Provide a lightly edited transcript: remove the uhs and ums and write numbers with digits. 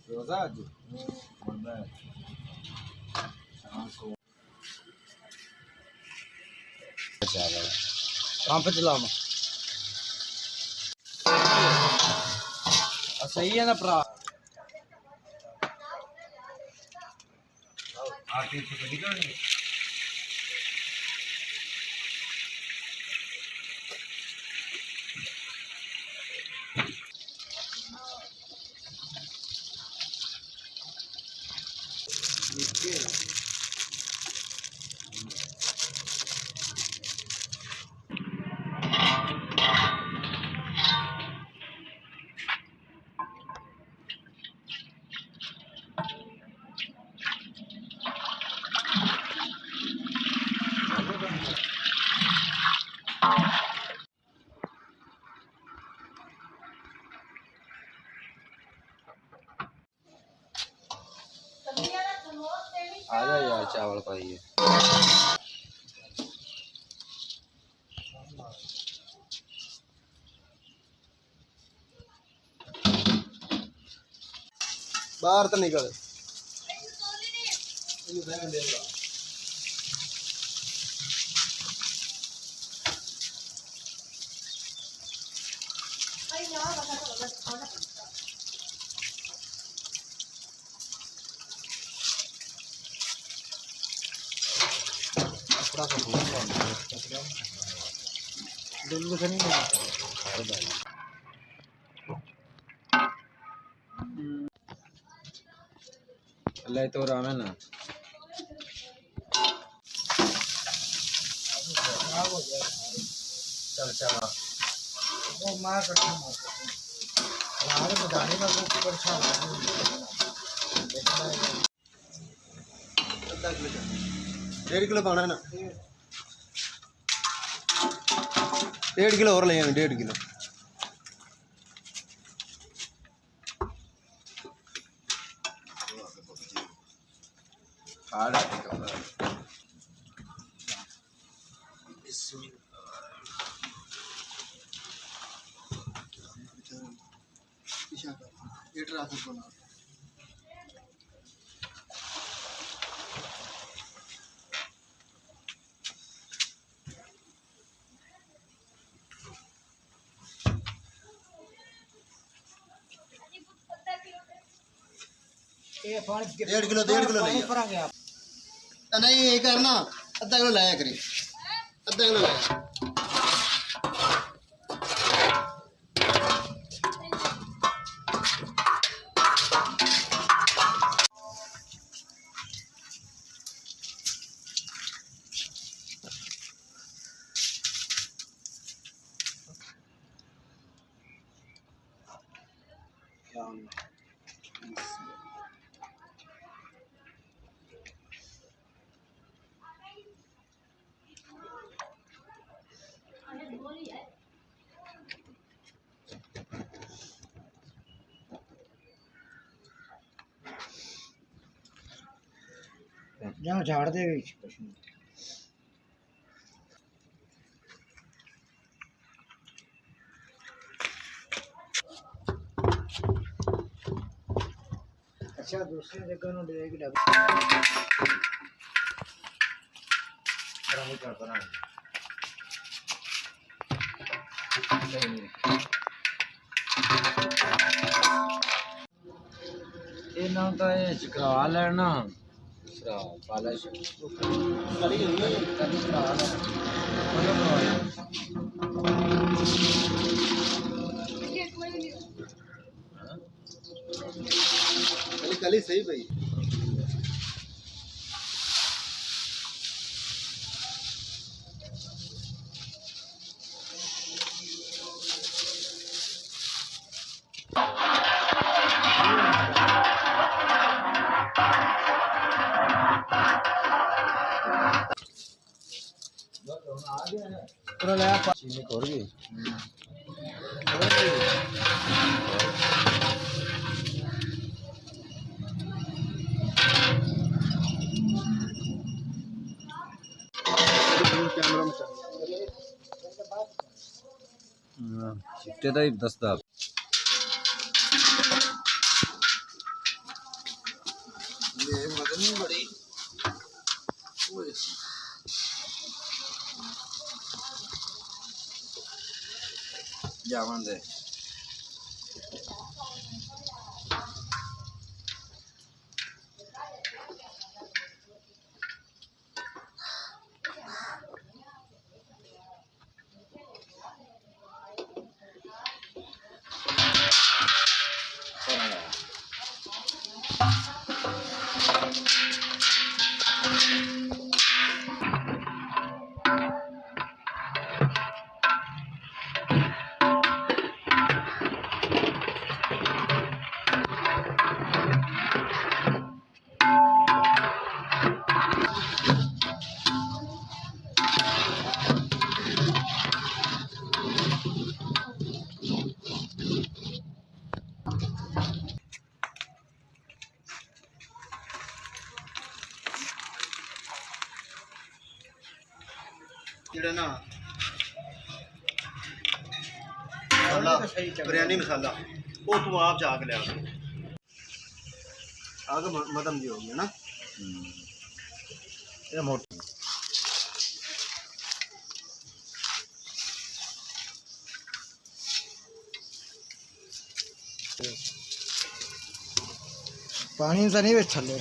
रोजा आज बंदा है शाम को चावल कहाँ पे चला मैं सही है ना प्रा आती तो निकल आ जाओ यार चावल खाइए बाहर तो निकल अल्लाह तो रामे ना चल चल वो मार करता हूं हमारे बताने का कुछ परेशान है 1.5 किलो पाना है ना 1.5 किलो और ले 1.5 किलो हार्ड है ये 1.5 किलो नहीं नहीं ये करना आधा किलो लाया करी आधा किलो लाया जहाँ झाड़ दे अच्छा दूसरी जगह नो ले के ये ना तो ये चिकरा लेना पालश कली सही भाई पूरा लाया चीनी खोल गई कैमरा में चिट्टे तो 10 दा ये मदन बड़ी जावन दे ਜਿਹੜਾ ਨਾ ਮਸਾਲਾ ਬਿਰਿਆਨੀ ਮਸਾਲਾ ਉਹ ਤੂੰ ਆਪ ਜਾ ਕੇ ਲਿਆ ਆਗ ਮਦਮ ਦੀ ਹੋ ਗਈ ਨਾ ਇਹ ਮੋਟੀ ਪਾਣੀ ਤਾਂ ਨਹੀਂ ਵਿੱਚ ਥੱਲੇ